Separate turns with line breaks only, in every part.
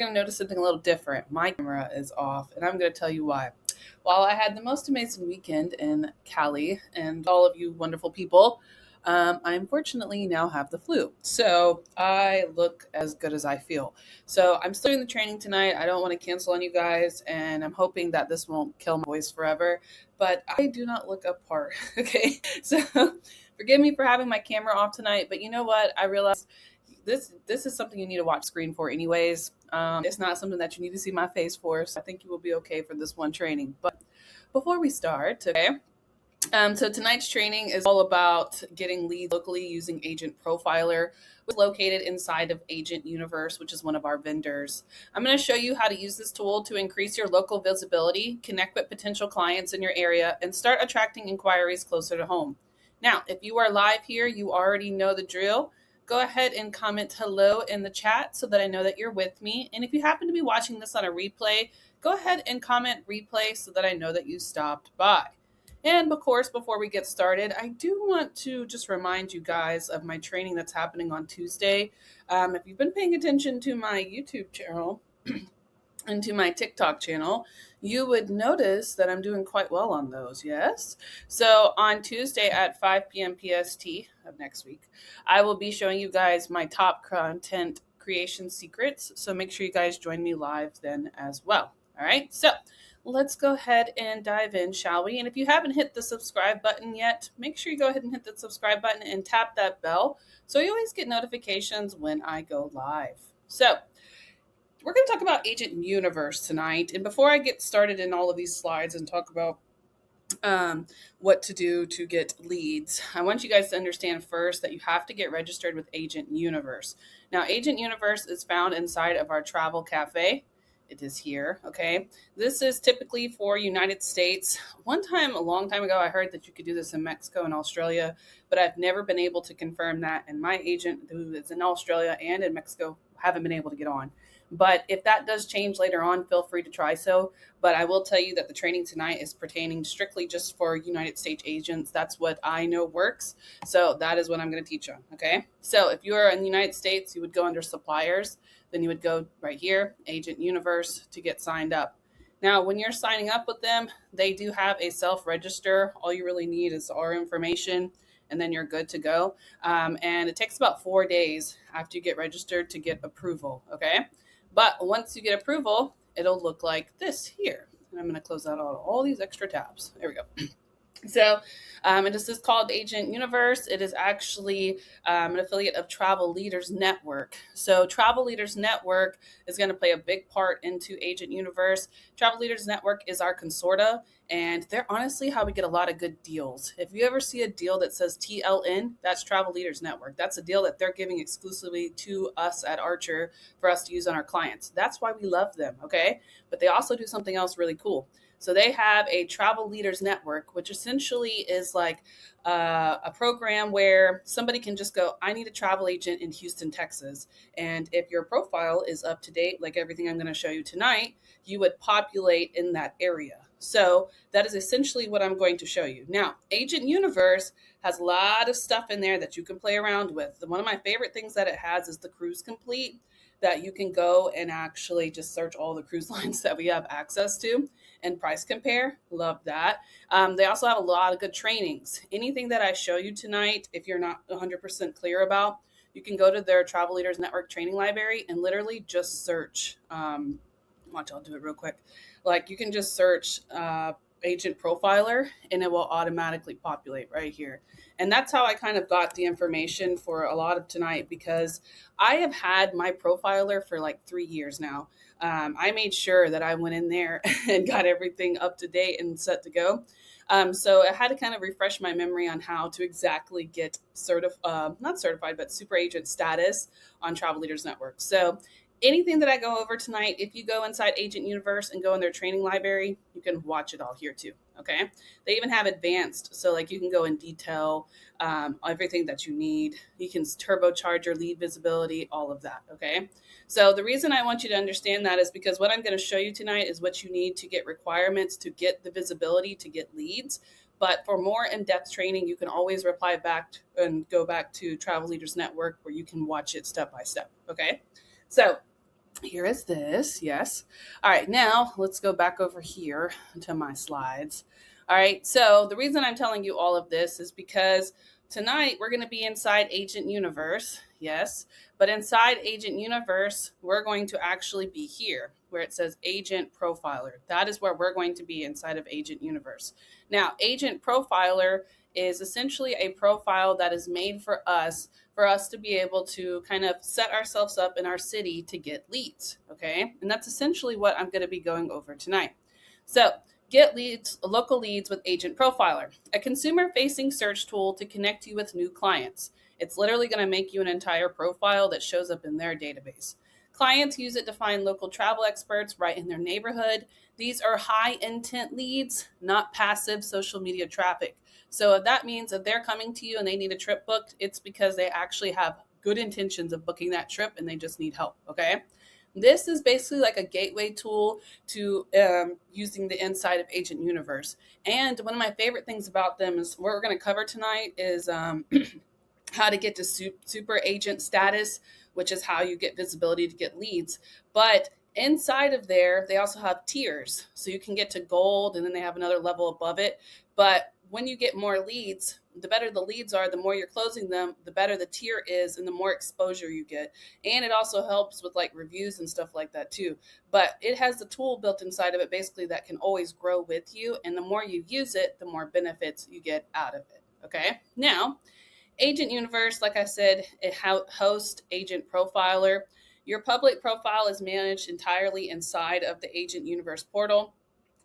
Going to notice something a little different. My camera is off, and I'm going to tell you why. While I had the most amazing weekend in Cali and all of you wonderful people, I unfortunately now have the flu. So I look as good as I feel. So I'm still doing the training tonight. I don't want to cancel on you guys, and I'm hoping that this won't kill my voice forever. But I do not look apart. Okay. So forgive me for having my camera off tonight. But you know what? I realized this is something you need to watch screen for anyways. It's not something that you need to see my face for, so I think you will be okay for this one training. But before we start, okay, so tonight's training is all about getting leads locally using Agent Profiler, which is located inside of Agent Universe, which is one of our vendors. I'm going to show you how to use this tool to increase your local visibility, connect with potential clients in your area, and start attracting inquiries closer to home. Now, if you are live here, you already know the drill. Go ahead and comment hello in the chat so that I know that you're with me. And if you happen to be watching this on a replay, go ahead and comment replay so that I know that you stopped by. And of course, before we get started, I do want to just remind you guys of my training that's happening on Tuesday. If you've been paying attention to my YouTube channel and to my TikTok channel, you would notice that I'm doing quite well on those, yes? So on Tuesday at 5 p.m. PST of next week, I will be showing you guys my top content creation secrets. So make sure you guys join me live then as well. All right, so let's go ahead and dive in, shall we? And if you haven't hit the subscribe button yet, make sure you go ahead and hit the subscribe button and tap that bell so you always get notifications when I go live. So we're going to talk about Agent Universe tonight. And before I get started in all of these slides and talk about what to do to get leads, I want you guys to understand first that you have to get registered with Agent Universe. Now, Agent Universe is found inside of our travel cafe. It is here, okay? This is typically for United States. One time, a long time ago, I heard that you could do this in Mexico and Australia, but I've never been able to confirm that. And my agent, who is in Australia and in Mexico, haven't been able to get on. But if that does change later on, feel free to try so. But I will tell you that the training tonight is pertaining strictly just for United States agents. That's what I know works. So that is what I'm going to teach on. Okay. So if you are in the United States, you would go under suppliers. Then you would go right here, Agent Universe, to get signed up. Now, when you're signing up with them, they do have a self-register. All you really need is our information, and then you're good to go. And it takes about 4 days after you get registered to get approval. Okay. But once you get approval, it'll look like this here. And I'm going to close out all these extra tabs. There we go. So this is called Agent Universe. It is actually an affiliate of Travel Leaders Network. So Travel Leaders Network is going to play a big part into Agent Universe. Travel Leaders Network is our consortia, and they're honestly how we get a lot of good deals. If you ever see a deal that says TLN, that's Travel Leaders Network. That's a deal that they're giving exclusively to us at Archer for us to use on our clients. That's why we love them, okay? But they also do something else really cool. So they have a Travel Leaders Network, which essentially is like a program where somebody can just go, I need a travel agent in Houston, Texas. And if your profile is up to date, like everything I'm going to show you tonight, you would populate in that area. So that is essentially what I'm going to show you. Now, Agent Universe has a lot of stuff in there that you can play around with. One of my favorite things that it has is the Cruise Complete, that you can go and actually just search all the cruise lines that we have access to and price compare. Love that. They also have a lot of good trainings. Anything that I show you tonight, if you're not 100% clear about, you can go to their Travel Leaders Network training library and literally just search. Watch, I'll do it real quick. Like you can just search Agent Profiler and it will automatically populate right here. And that's how I kind of got the information for a lot of tonight, because I have had my profiler for like 3 years now. I made sure that I went in there and got everything up to date and set to go. So I had to kind of refresh my memory on how to exactly get not certified, but super agent status on Travel Leaders Network. So anything that I go over tonight, if you go inside Agent Universe and go in their training library, you can watch it all here too. Okay. They even have advanced. So like you can go in detail, everything that you need. You can turbocharge your lead visibility, all of that. Okay. So the reason I want you to understand that is because what I'm going to show you tonight is what you need to get requirements to get the visibility, to get leads. But for more in-depth training, you can always reply back and go back to Travel Leaders Network where you can watch it step by step. Okay. So Here is this. Yes. All right. Now let's go back over here to my slides. All right. So the reason I'm telling you all of this is because tonight we're going to be inside Agent Universe. Yes. But inside Agent Universe, we're going to actually be here where it says Agent Profiler. That is where we're going to be inside of Agent Universe. Now, Agent Profiler is essentially a profile that is made for us to be able to kind of set ourselves up in our city to get leads. Okay. And that's essentially what I'm going to be going over tonight. So, get leads, local leads with Agent Profiler, a consumer facing search tool to connect you with new clients. It's literally going to make you an entire profile that shows up in their database. Clients use it to find local travel experts right in their neighborhood. These are high intent leads, not passive social media traffic. So if that means that they're coming to you and they need a trip booked, it's because they actually have good intentions of booking that trip and they just need help. Okay. This is basically like a gateway tool to using the inside of Agent Universe. And one of my favorite things about them is what we're going to cover tonight is how to get to super agent status, which is how you get visibility to get leads. But inside of there, they also have tiers. So you can get to gold and then they have another level above it. But when you get more leads, the better the leads are, the more you're closing them, the better the tier is and the more exposure you get. And it also helps with like reviews and stuff like that too. But it has the tool built inside of it basically that can always grow with you. And the more you use it, the more benefits you get out of it. Okay. Now, Agent Universe, like I said, it hosts Agent Profiler. Your public profile is managed entirely inside of the Agent Universe portal.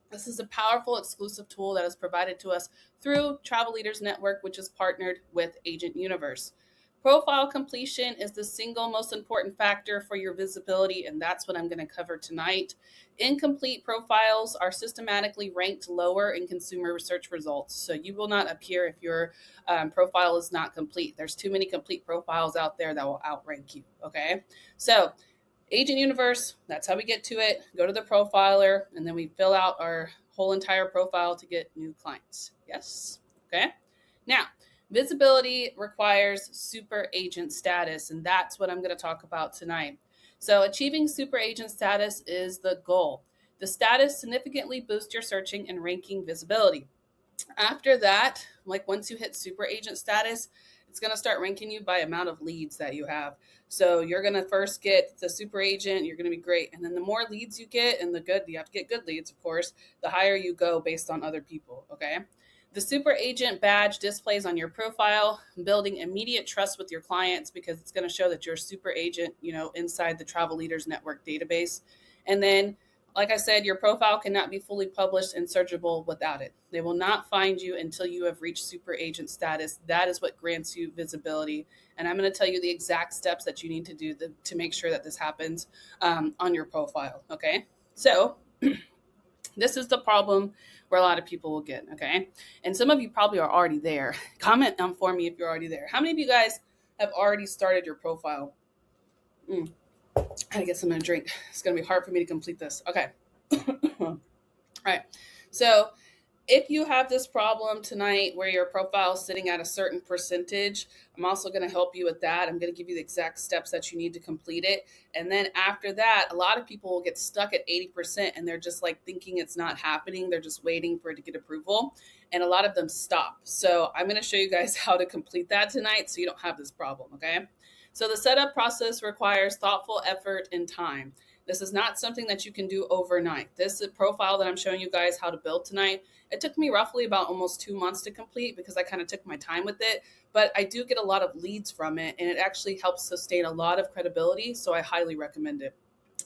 This is a powerful exclusive tool that is provided to us through Travel Leaders Network, which is partnered with Agent Universe. Profile completion is the single most important factor for your visibility, and that's what I'm going to cover tonight. Incomplete profiles are systematically ranked lower in consumer research results, so you will not appear if your profile is not complete. There's too many complete profiles out there that will outrank you. Okay, so Agent Universe, that's how we get to it. Go to the profiler, and then we fill out our whole entire profile to get new clients. Yes? Okay. Now, visibility requires super agent status, and that's what I'm going to talk about tonight. So, achieving super agent status is the goal. The status significantly boosts your searching and ranking visibility. After that, like once you hit super agent status, it's going to start ranking you by amount of leads that you have. So you're going to first get the super agent, you're going to be great. And then the more leads you get, and the good, you have to get good leads, of course, the higher you go based on other people. Okay. The super agent badge displays on your profile, building immediate trust with your clients because it's going to show that you're a super agent, inside the Travel Leaders Network database. And then like I said, your profile cannot be fully published and searchable without it. They will not find you until you have reached super agent status. That is what grants you visibility. And I'm going to tell you the exact steps that you need to do to make sure that this happens on your profile. Okay. So this is the problem where a lot of people will get. Okay. And some of you probably are already there. Comment for me if you're already there. How many of you guys have already started your profile? I gotta get something to drink. It's gonna be hard for me to complete this. Okay. All right. So if you have this problem tonight where your profile is sitting at a certain percentage, I'm also going to help you with that. I'm going to give you the exact steps that you need to complete it. And then after that, a lot of people will get stuck at 80% and they're just like thinking it's not happening. They're just waiting for it to get approval. And a lot of them stop. So I'm going to show you guys how to complete that tonight so you don't have this problem. Okay. So the setup process requires thoughtful effort and time. This is not something that you can do overnight. This profile that I'm showing you guys how to build tonight, it took me roughly about almost 2 months to complete because I kind of took my time with it, but I do get a lot of leads from it and it actually helps sustain a lot of credibility. So I highly recommend it.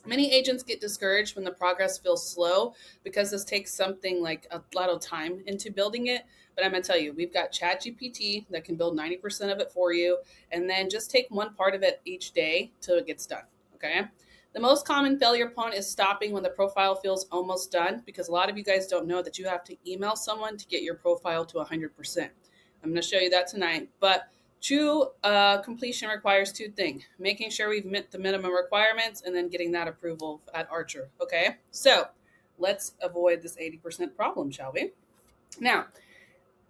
Many agents get discouraged when the progress feels slow because this takes something like a lot of time into building it. But I'm going to tell you, we've got ChatGPT that can build 90% of it for you. And then just take one part of it each day till it gets done. Okay. The most common failure point is stopping when the profile feels almost done because a lot of you guys don't know that you have to email someone to get your profile to 100%. I'm going to show you that tonight. But true completion requires two things: making sure we've met the minimum requirements and then getting that approval at Archer. Okay, so let's avoid this 80% problem, shall we? Now,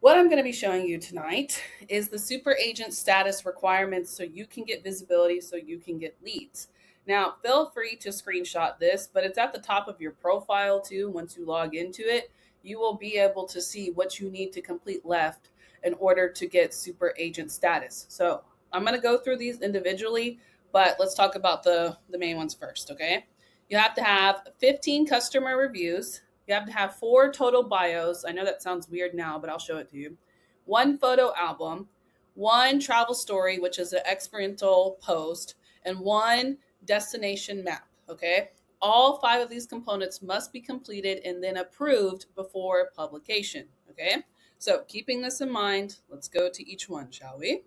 what I'm going to be showing you tonight is the super agent status requirements so you can get visibility, so you can get leads. Now, feel free to screenshot this, but it's at the top of your profile too. Once you log into it, you will be able to see what you need to complete left in order to get super agent status. So I'm going to go through these individually, but let's talk about the main ones first, okay? You have to have 15 customer reviews. You have to have 4 total bios. I know that sounds weird now, but I'll show it to you. 1 photo album, 1 travel story, which is an experiential post, and 1 destination map, okay? All 5 of these components must be completed and then approved before publication, okay? So keeping this in mind, let's go to each one, shall we?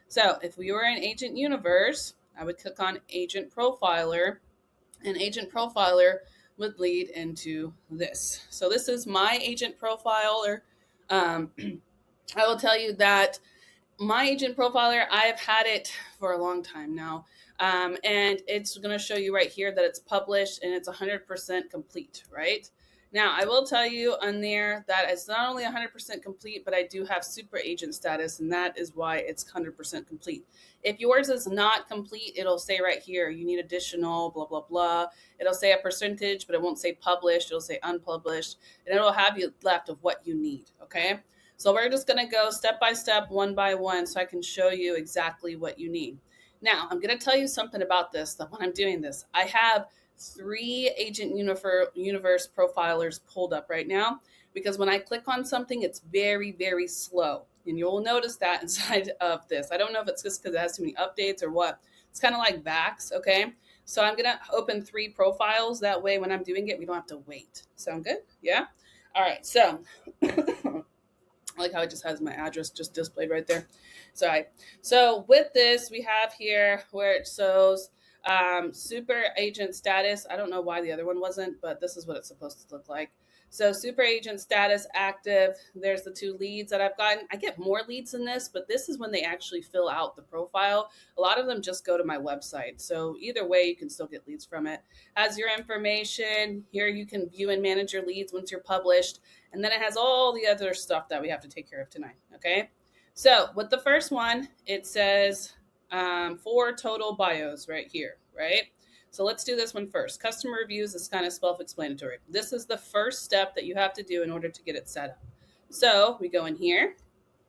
So if we were in Agent Universe, I would click on Agent Profiler, and Agent Profiler would lead into this. So this is my Agent Profiler. I will tell you that my Agent Profiler, I've had it for a long time now. And it's going to show you right here that it's published and it's 100% complete, right? Now, I will tell you on there that it's not only 100% complete, but I do have super agent status, and that is why it's 100% complete. If yours is not complete, it'll say right here, you need additional, blah, blah, blah. It'll say a percentage, but it won't say published. It'll say unpublished, and it'll have you left of what you need, okay? So we're just going to go step by step, one by one, so I can show you exactly what you need. Now, I'm going to tell you something about this, that when I'm doing this, I have 3 Agent Universe profilers pulled up right now, because when I click on something, it's very, very slow. And you'll notice that inside of this. I don't know if it's just because it has too many updates or what. It's kind of like Vax, okay? So I'm going to open 3 profiles. That way, when I'm doing it, we don't have to wait. Sound good? Yeah? All right, so I like how it just has my address just displayed right there. Sorry. So with this, we have here where it shows super agent status. I don't know why the other one wasn't, but this is what it's supposed to look like. So super agent status active. There's the 2 leads that I've gotten. I get more leads in this, but this is when they actually fill out the profile. A lot of them just go to my website. So either way, you can still get leads from it. Has your information. Here you can view and manage your leads once you're published. And then it has all the other stuff that we have to take care of tonight, okay? So with the first one, it says 4 total bios right here, right? So let's do this one first. Customer reviews is kind of self-explanatory. This is the first step that you have to do in order to get it set up. So we go in here.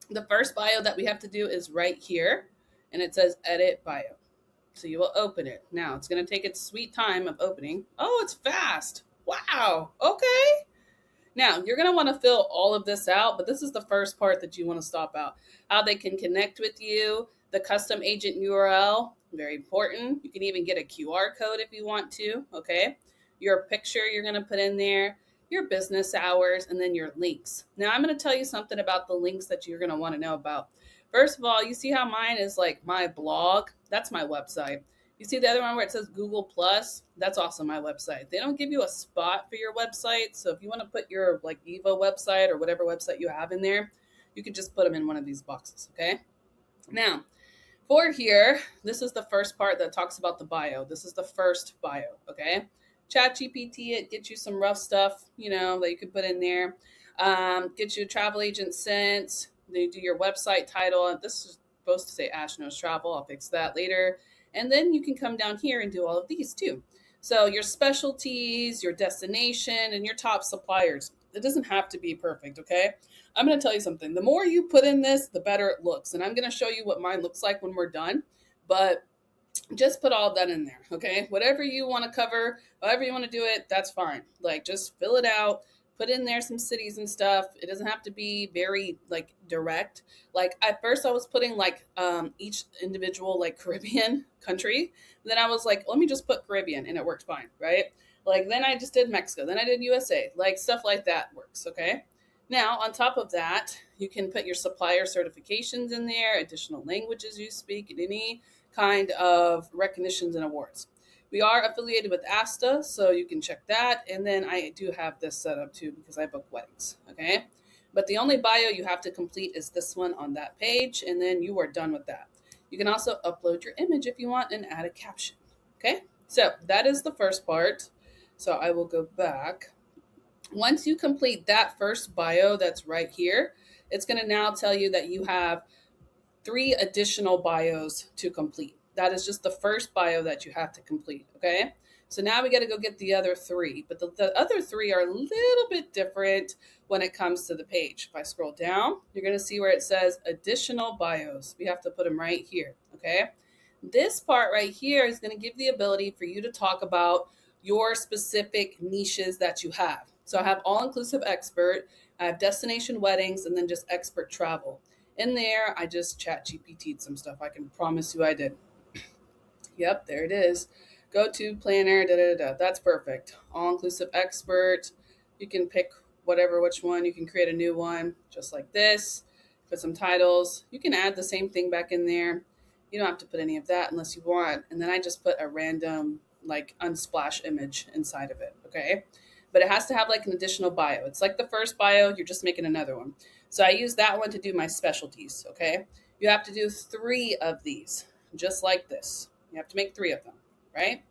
The first bio that we have to do is right here, and it says edit bio. So you will open it. Now it's going to take its sweet time of opening. Oh, it's fast. Wow. Okay. Now, you're going to want to fill all of this out, but this is the first part that you want to stop out. How they can connect with you, the custom agent URL, very important. You can even get a QR code if you want to, okay? Your picture you're going to put in there, your business hours, and then your links. Now, I'm going to tell you something about the links that you're going to want to know about. First of all, you see how mine is like my blog? That's my website. You see the other one where it says Google Plus? That's also my website. They don't give you a spot for your website. So if you want to put your like Evo website or whatever website you have in there, you can just put them in one of these boxes, okay? Now, for here, this is the first part that talks about the bio. This is the first bio, okay? ChatGPT, it gets you some rough stuff, you know, that you could put in there. Get you a travel agent sense. They do your website title. This is supposed to say Ash Knows Travel. I'll fix that later. And then you can come down here and do all of these too. So your specialties, your destination, and your top suppliers. It doesn't have to be perfect, okay? I'm going to tell you something. The more you put in this, the better it looks. And I'm going to show you what mine looks like when we're done. But just put all of that in there, okay? Whatever you want to cover, however you want to do it, that's fine. Like, just fill it out. Put in there some cities and stuff. It doesn't have to be very like direct. Like at first I was putting like each individual like Caribbean country. Then I was like, let me just put Caribbean, and it worked fine, right? Like then I just did Mexico. Then I did USA. Like stuff like that works, okay? Now on top of that, you can put your supplier certifications in there, additional languages you speak, and any kind of recognitions and awards. We are affiliated with ASTA, so you can check that. And then I do have this set up too because I book weddings, okay? But the only bio you have to complete is this one on that page, and then you are done with that. You can also upload your image if you want and add a caption, okay? So that is the first part. So I will go back. Once you complete that first bio that's right here, it's going to now tell you that you have 3 additional bios to complete. That is just the first bio that you have to complete. Okay. So now we got to go get the other three, but the other three are a little bit different when it comes to the page. If I scroll down, you're going to see where it says additional bios. We have to put them right here. Okay. This part right here is going to give the ability for you to talk about your specific niches that you have. So I have all inclusive expert, I have destination weddings, and then just expert travel. In there, I just chat GPT'd some stuff. I can promise you I did. Yep, there it is. Go to planner, da da da. That's perfect. All inclusive expert. You can pick which one. You can create a new one just like this. Put some titles. You can add the same thing back in there. You don't have to put any of that unless you want. And then I just put a random like unsplash image inside of it. Okay. But it has to have like an additional bio. It's like the first bio, you're just making another one. So I use that one to do my specialties. Okay. You have to do 3 of these, just like this. You have to make 3 of them, right?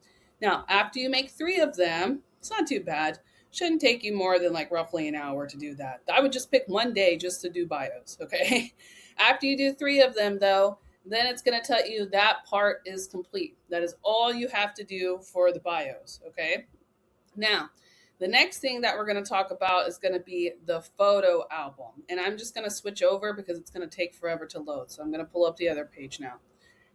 Now, after you make 3 of them, it's not too bad. Shouldn't take you more than like roughly an hour to do that. I would just pick one day just to do bios, okay? After you do 3 of them, though, then it's going to tell you that part is complete. That is all you have to do for the bios, okay? Now, the next thing that we're going to talk about is going to be the photo album. And I'm just going to switch over because it's going to take forever to load. So I'm going to pull up the other page now.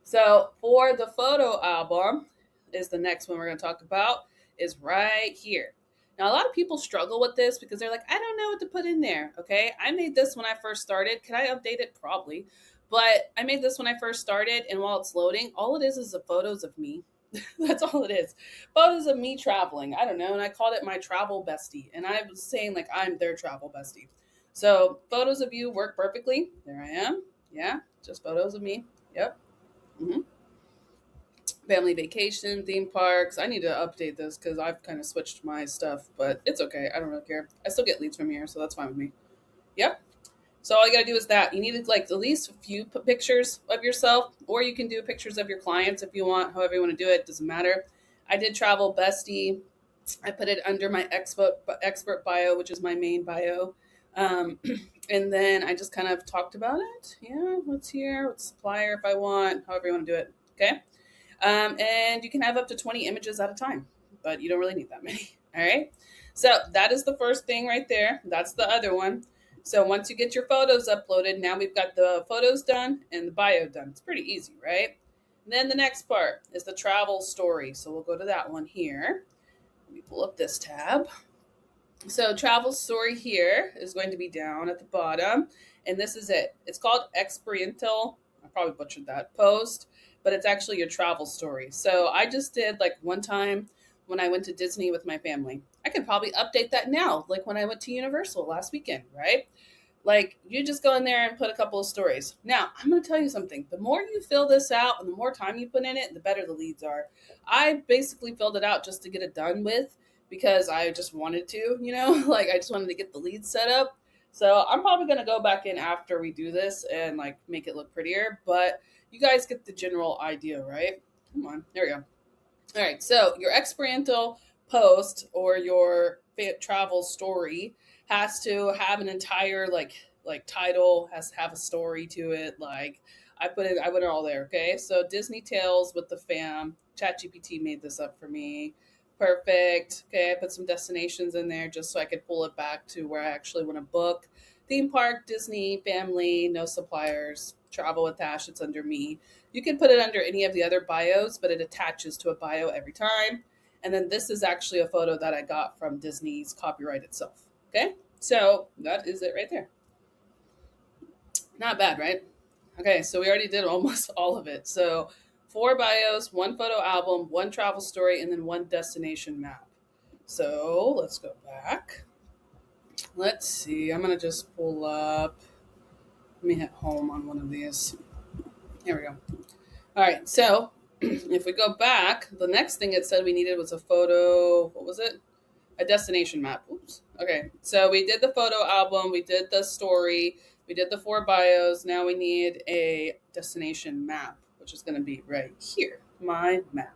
So for the photo album is the next one we're going to talk about, is right here. Now, a lot of people struggle with this because they're like, I don't know what to put in there. Okay. I made this when I first started. Can I update it? Probably. But I made this when I first started. And while it's loading, all it is the photos of me. That's all it is. Photos of me traveling. I don't know. And I called it my travel bestie. And I was saying like I'm their travel bestie. So photos of you work perfectly. There I am. Yeah. Just photos of me. Yep. Mm-hmm. Family vacation, theme parks. I need to update this because I've kind of switched my stuff, but it's okay. I don't really care. I still get leads from here, so that's fine with me. Yep. So all you gotta do is that you need to like at least a few pictures of yourself, or you can do pictures of your clients if you want. However you want to do it, doesn't matter. I did travel bestie. I put it under my expert bio, which is my main bio. Um, and then I just kind of talked about it. Yeah, what's here? What's supplier if I want? However you want to do it. Okay. And you can have up to 20 images at a time, but you don't really need that many. All right. So that is the first thing right there. That's the other one. So once you get your photos uploaded, now we've got the photos done and the bio done. It's pretty easy, right? And then the next part is the travel story. So we'll go to that one here. Let me pull up this tab. So travel story here is going to be down at the bottom. And this is it. It's called experiential. I probably butchered that post, but it's actually your travel story. So I just did like one time when I went to Disney with my family. I could probably update that now, like when I went to Universal last weekend, right? Like you just go in there and put a couple of stories. Now, I'm going to tell you something. The more you fill this out and the more time you put in it, the better the leads are. I basically filled it out just to get it done with because I just wanted to, like I just wanted to get the leads set up. So I'm probably going to go back in after we do this and like make it look prettier, but you guys get the general idea, right? Come on, there we go. All right, so your experiential post or your travel story has to have an entire like title, has to have a story to it. Like I put it all there. Okay, so Disney Tales with the fam. ChatGPT made this up for me. Perfect. Okay, I put some destinations in there just so I could pull it back to where I actually want to book. Theme park, Disney, family, no suppliers, travel with Ash. It's under me. You can put it under any of the other bios, but it attaches to a bio every time. And then this is actually a photo that I got from Disney's copyright itself. Okay, so that is it right there. Not bad, right? Okay, so we already did almost all of it. So 4 bios, 1 photo album, 1 travel story, and then 1 destination map. So let's go back. Let's see. I'm going to just pull up. Let me hit home on one of these. Here we go. All right. So if we go back, the next thing it said we needed was a photo. What was it? A destination map. Oops. Okay. So we did the photo album. We did the story. We did the 4 bios. Now we need a destination map, which is going to be right here. My map.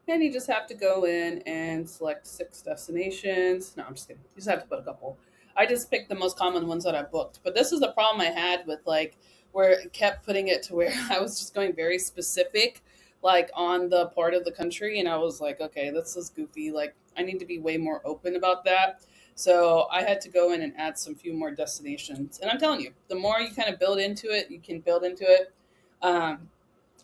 And you just have to go in and select 6 destinations. No, I'm just kidding. You just have to put a couple. I just picked the most common ones that I booked. But this is the problem I had with like where it kept putting it to where I was just going very specific, like on the part of the country. And I was like, okay, this is goofy. Like, I need to be way more open about that. So I had to go in and add some few more destinations. And I'm telling you, the more you kind of build into it, you can build into it. Um,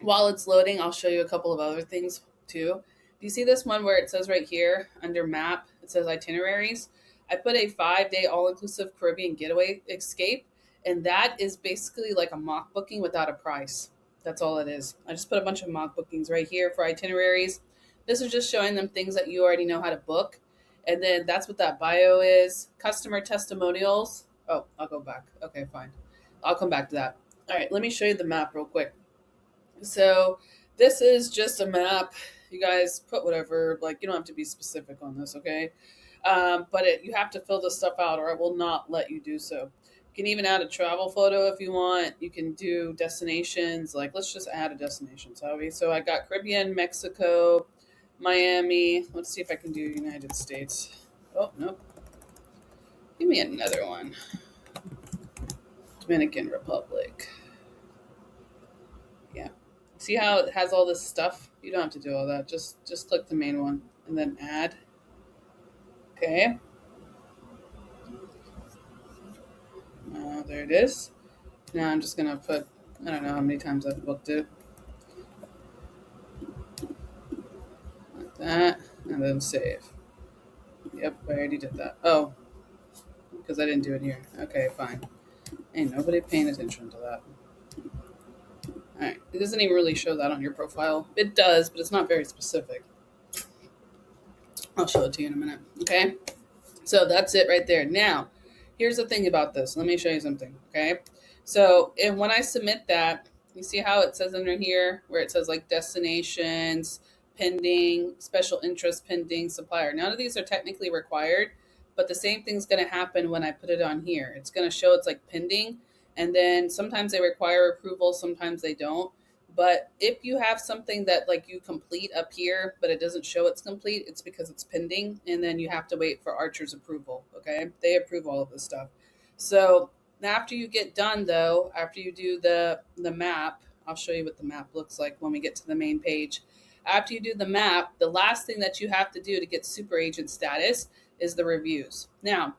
while it's loading, I'll show you a couple of other things too. Do you see this one where it says right here under map, it says itineraries? I put a 5-day all inclusive Caribbean getaway escape, and that is basically like a mock booking without a price. That's all it is. I just put a bunch of mock bookings right here for itineraries. This is just showing them things that you already know how to book. And then that's what that bio is. Customer testimonials. Oh, I'll go back. Okay, fine. I'll come back to that. All right, let me show you the map real quick. So this is just a map. You guys put whatever, like, you don't have to be specific on this, okay? But you have to fill this stuff out or I will not let you do so. You can even add a travel photo if you want. You can do destinations. Like, let's just add a destination, Savi. So I got Caribbean, Mexico, Miami. Let's see if I can do United States. Oh, nope. Give me another one. Dominican Republic. Yeah. See how it has all this stuff? You don't have to do all that. Just click the main one and then add. Okay. There it is. Now I'm just gonna put, I don't know how many times I've booked it. Like that. And then save. Yep, I already did that. Oh, because I didn't do it here. Okay, fine. Ain't nobody paying attention to that. Alright. It doesn't even really show that on your profile. It does, but it's not very specific. I'll show it to you in a minute. Okay? So that's it right there. Now, here's the thing about this. Let me show you something. Okay? So when I submit that, you see how it says under here where it says like destinations, pending, special interest pending, supplier. None of these are technically required, but the same thing's going to happen when I put it on here. It's going to show it's like pending, and then sometimes they require approval, sometimes they don't. But if you have something that like you complete up here, but it doesn't show it's complete, it's because it's pending, and then you have to wait for Archer's approval. Okay, they approve all of this stuff. So after you get done, though, after you do the map, I'll show you what the map looks like when we get to the main page. After you do the map, the last thing that you have to do to get super agent status is the reviews. Now,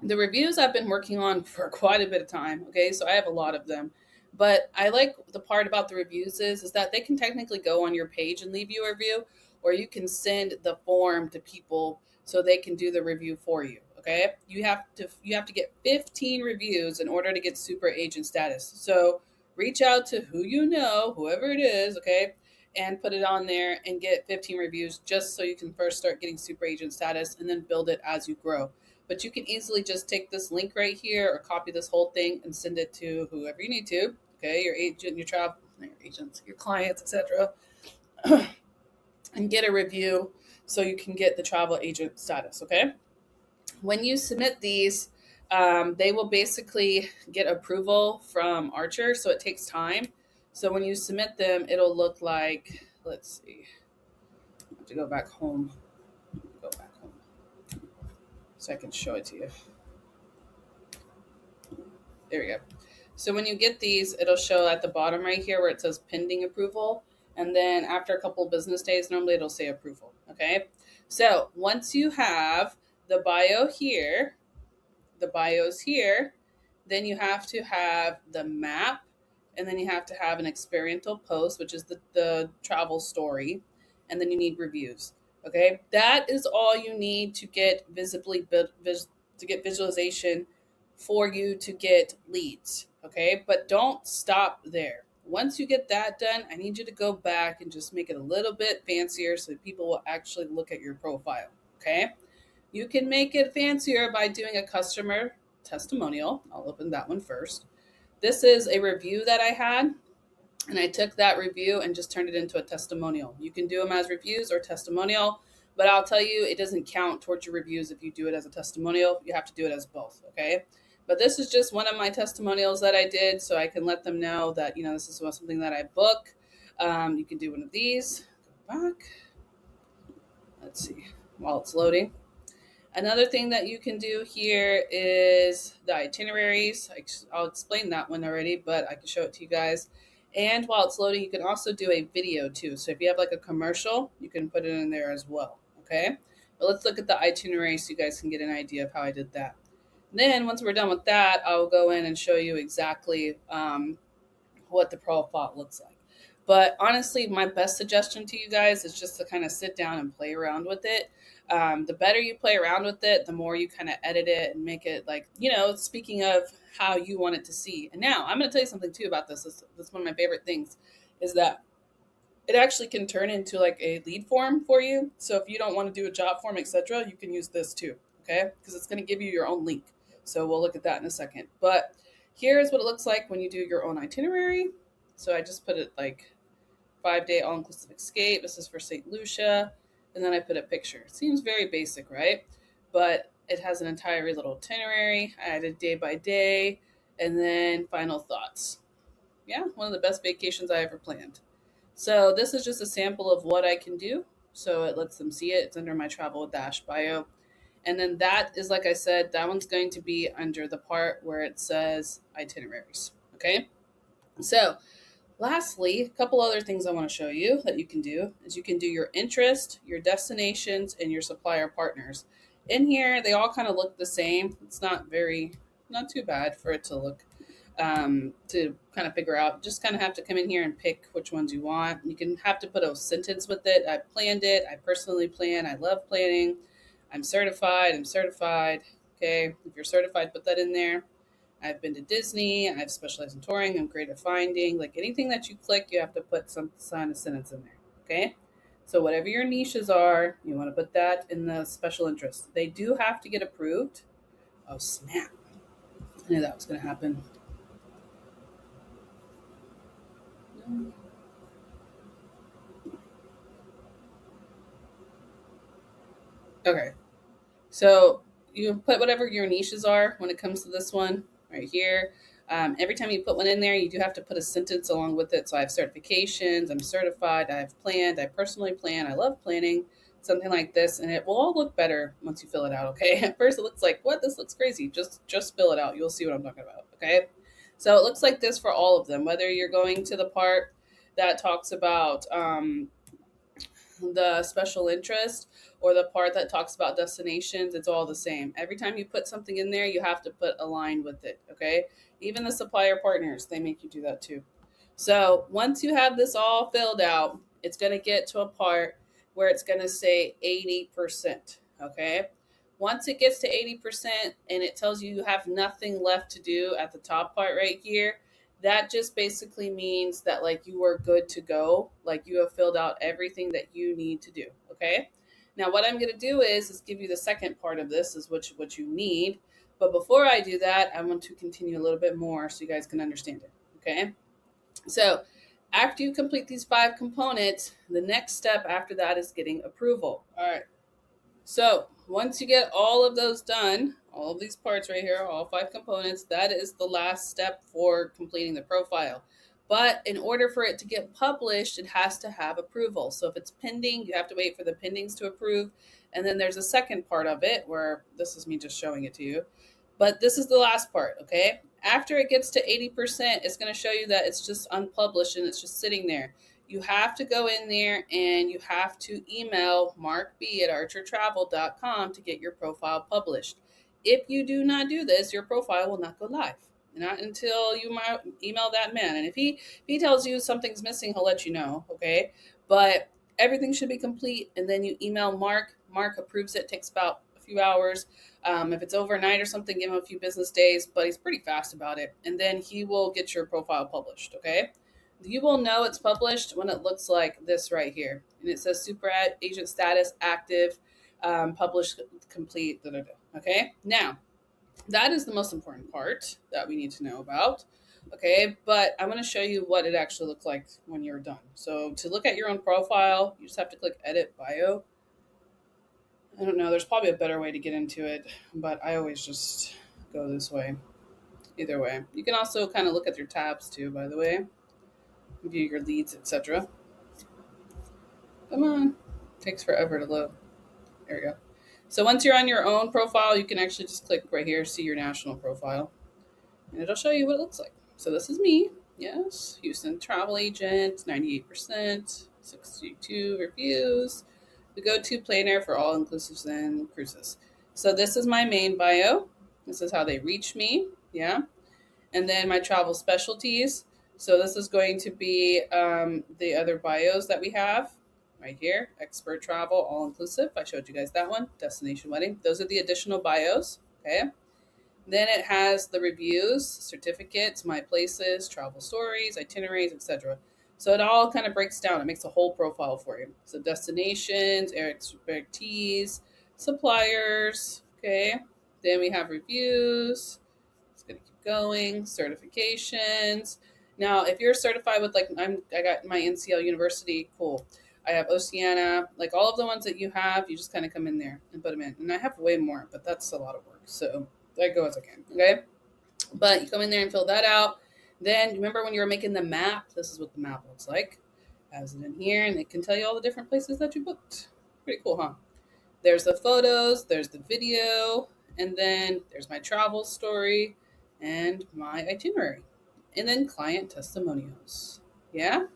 the reviews I've been working on for quite a bit of time. Okay, so I have a lot of them. But I like the part about the reviews is that they can technically go on your page and leave you a review, or you can send the form to people so they can do the review for you. Okay, you have to get 15 reviews in order to get super agent status. So reach out to who you know, whoever it is, okay, and put it on there and get 15 reviews just so you can first start getting super agent status and then build it as you grow. But you can easily just take this link right here or copy this whole thing and send it to whoever you need to. Okay, your agent, your travel, not your agents, your clients, etc., and get a review so you can get the travel agent status. Okay, when you submit these, they will basically get approval from Archer, so it takes time. So when you submit them, it'll look like, let's see, I have to go back home. Go back home so I can show it to you. There we go. So when you get these, it'll show at the bottom right here where it says pending approval. And then after a couple of business days, normally it'll say approval. Okay. So once you have the bio here, the bios here, then you have to have the map, and then you have to have an experiential post, which is the travel story, and then you need reviews. Okay. That is all you need to get to get visualization for you to get leads. Okay. But don't stop there. Once you get that done, I need you to go back and just make it a little bit fancier so that people will actually look at your profile. Okay. You can make it fancier by doing a customer testimonial. I'll open that one first. This is a review that I had, and I took that review and just turned it into a testimonial. You can do them as reviews or testimonial, but I'll tell you, it doesn't count towards your reviews if you do it as a testimonial. You have to do it as both, okay? But this is just one of my testimonials that I did, so I can let them know that, this is something that I book. You can do one of these. Go back. Let's see, while it's loading. Another thing that you can do here is the itineraries. I'll explain that one already, but I can show it to you guys. And while it's loading, you can also do a video too. So if you have like a commercial, you can put it in there as well. Okay. But let's look at the itinerary so you guys can get an idea of how I did that. Then once we're done with that, I'll go in and show you exactly what the profile looks like. But honestly, my best suggestion to you guys is just to kind of sit down and play around with it. The better you play around with it, the more you kind of edit it and make it like, speaking of how you want it to see. And now I'm going to tell you something too about this. This is one of my favorite things is that it actually can turn into like a lead form for you. So if you don't want to do a job form, etc., you can use this too. Okay, because it's going to give you your own link. So we'll look at that in a second. But here's what it looks like when you do your own itinerary. So I just put it like 5-day all inclusive escape. This is for St. Lucia. And then I put a picture. It seems very basic, right? But it has an entire little itinerary. I added day by day. And then final thoughts. Yeah, one of the best vacations I ever planned. So this is just a sample of what I can do. So it lets them see it. It's under my travel dash bio. And then that is, like I said, that one's going to be under the part where it says itineraries. Okay. So lastly, a couple other things I want to show you that you can do is you can do your interest, your destinations, and your supplier partners. In here, they all kind of look the same. It's not too bad for it to look to kind of figure out. Just kind of have to come in here and pick which ones you want. You can have to put a sentence with it. I planned it. I personally plan. I love planning. I'm certified. I'm certified. Okay. If you're certified, put that in there. I've been to Disney. I've specialized in touring. I'm great at finding. Like anything that you click, you have to put some sign a sentence in there. Okay. So whatever your niches are, you want to put that in the special interest. They do have to get approved. Oh snap! I knew that was going to happen. Okay. So you put whatever your niches are when it comes to this one right here. Every time you put one in there, you do have to put a sentence along with it. So I have certifications, I'm certified, I've planned, I personally plan, I love planning, something like this, and it will all look better once you fill it out. Okay. At first, it looks like what this looks crazy. Just fill it out. You'll see what I'm talking about. Okay. So it looks like this for all of them. Whether you're going to the part that talks about the special interest or the part that talks about destinations, it's all the same. Every time you put something in there, you have to put a line with it. Okay. Even the supplier partners, they make you do that too. So once you have this all filled out, it's going to get to a part where it's going to say 80%. Okay. Once it gets to 80% and it tells you you have nothing left to do at the top part right here, that just basically means that like you are good to go, like you have filled out everything that you need to do. Okay. Now what I'm going to do is give you the second part of this is what you need. But before I do that, I want to continue a little bit more so you guys can understand it. Okay. So after you complete these 5 components, the next step after that is getting approval. All right. So once you get all of those done, all of these parts right here, all 5 components, that is the last step for completing the profile. But in order for it to get published, it has to have approval. So if it's pending, you have to wait for the pendings to approve. And then there's a second part of it where this is me just showing it to you. But this is the last part, okay? After it gets to 80%, it's going to show you that it's just unpublished and it's just sitting there. You have to go in there and you have to email markb@archertravel.com to get your profile published. If you do not do this, your profile will not go live. Not until you email that man. And if he tells you something's missing, he'll let you know, okay? But everything should be complete. And then you email Mark. Mark approves it. Takes about a few hours. If it's overnight or something, give him a few business days, but he's pretty fast about it. And then he will get your profile published, okay? You will know it's published when it looks like this right here. And it says super agent status active, published, complete, da, da, da. Okay? Now, that is the most important part that we need to know about. Okay, but I'm going to show you what it actually looks like when you're done. So to look at your own profile, you just have to click edit bio. I don't know, there's probably a better way to get into it, but I always just go this way. Either way. You can also kind of look at your tabs too, by the way. View your leads, etc. Come on. Takes forever to load. There we go. So once you're on your own profile, you can actually just click right here, see your national profile, and it'll show you what it looks like. So this is me. Yes, Houston travel agent, 98%, 62 reviews. The go-to planner for all inclusives and cruises. So this is my main bio. This is how they reach me. Yeah. And then my travel specialties. So this is going to be the other bios that we have right here. Expert travel, all inclusive. I showed you guys that one. Destination wedding. Those are the additional bios. Okay. Then it has the reviews, certificates, my places, travel stories, itineraries, etc. So it all kind of breaks down. It makes a whole profile for you. So destinations, expertise, suppliers. Okay. Then we have reviews. It's gonna keep going. Certifications. Now, if you're certified with I got my NCL University, cool. I have Oceana, like all of the ones that you have, you just kind of come in there and put them in. And I have way more, but that's a lot of work. So I go as I can. Okay. But you come in there and fill that out. Then remember when you were making the map, this is what the map looks like. Has it in here, and it can tell you all the different places that you booked. Pretty cool, huh? There's the photos, there's the video, and then there's my travel story and my itinerary. And then client testimonials. Yeah?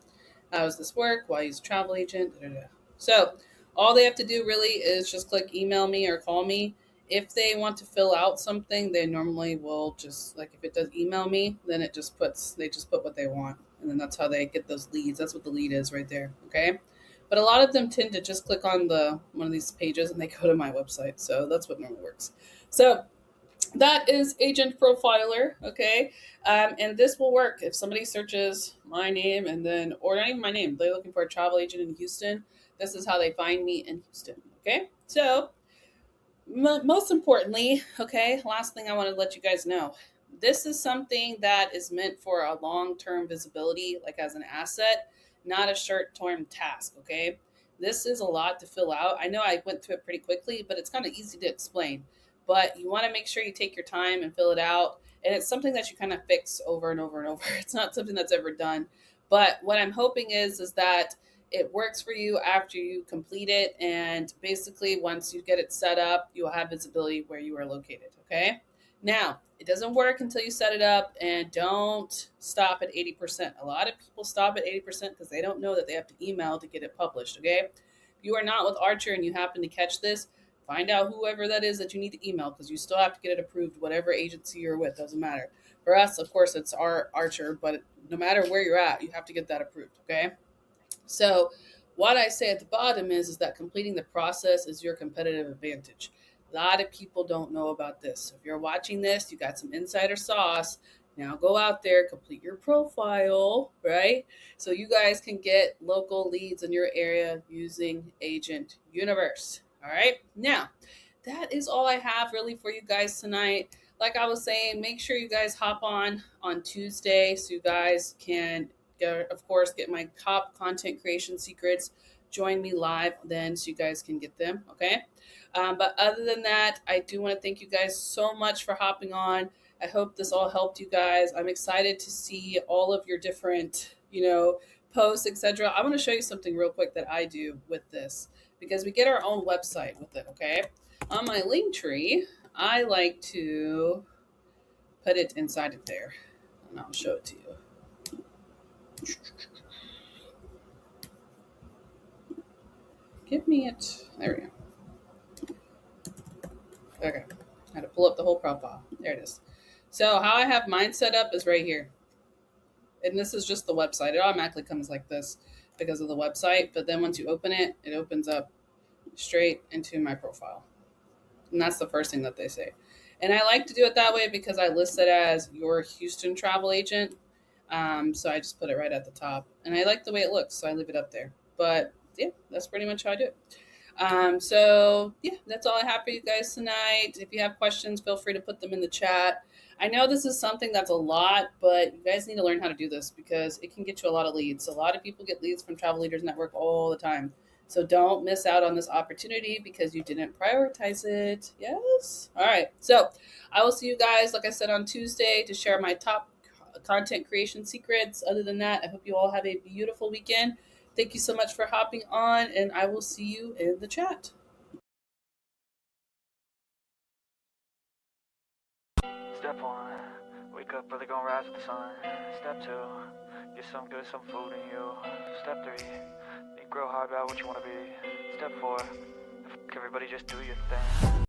How does this work? Why use a travel agent? Da, da, da. So all they have to do really is just click email me or call me. If they want to fill out something, they normally will just like if it does email me, then they just put what they want. And then that's how they get those leads. That's what the lead is right there. Okay. But a lot of them tend to just click on the one of these pages and they go to my website. So that's what normally works. So that is Agent Profiler, okay? And this will work if somebody searches my name and then, or not even my name, they're looking for a travel agent in Houston. This is how they find me in Houston, okay? So, most importantly, okay, last thing I want to let you guys know, this is something that is meant for a long-term visibility, like as an asset, not a short-term task, okay? This is a lot to fill out. I know I went through it pretty quickly, but it's kind of easy to explain. But you want to make sure you take your time and fill it out. And it's something that you kind of fix over and over and over. It's not something that's ever done. But what I'm hoping is that it works for you after you complete it. And basically, once you get it set up, you'll have visibility where you are located. Okay. Now, it doesn't work until you set it up, and don't stop at 80%. A lot of people stop at 80% because they don't know that they have to email to get it published. Okay. If you are not with Archer and you happen to catch this, find out whoever that is that you need to email because you still have to get it approved, whatever agency you're with, doesn't matter. For us, of course, it's our Archer, but no matter where you're at, you have to get that approved. Okay. So, what I say at the bottom is that completing the process is your competitive advantage. A lot of people don't know about this. So if you're watching this, you got some insider sauce. Now go out there, complete your profile, right? So you guys can get local leads in your area using Agent Universe. All right. Now, that is all I have really for you guys tonight. Like I was saying, make sure you guys hop on Tuesday so you guys can of course, get my top content creation secrets. Join me live then so you guys can get them. Okay. But other than that, I do want to thank you guys so much for hopping on. I hope this all helped you guys. I'm excited to see all of your different, posts, etc. I want to show you something real quick that I do with this because we get our own website with it. Okay. On my link tree, I like to put it inside of there, and I'll show it to you. Give me it. There we go. Okay. I had to pull up the whole profile. There it is. So how I have mine set up is right here. And this is just the website. It automatically comes like this because of the website. But then once you open it, it opens up straight into my profile. And that's the first thing that they say. And I like to do it that way because I list it as your Houston travel agent. So I just put it right at the top. And I like the way it looks, so I leave it up there. But yeah, that's pretty much how I do it. So yeah, that's all I have for you guys tonight. If you have questions, feel free to put them in the chat. I know this is something that's a lot, but you guys need to learn how to do this because it can get you a lot of leads. A lot of people get leads from Travel Leaders Network all the time. So don't miss out on this opportunity because you didn't prioritize it. Yes. All right. So I will see you guys, like I said, on Tuesday to share my top content creation secrets. Other than that, I hope you all have a beautiful weekend. Thank you so much for hopping on, and I will see you in the chat.
Step 1, wake up early, gonna rise with the sun. Step 2, get some good, some food in you. Step 3, think real hard about what you wanna be. Step 4, everybody just do your thing.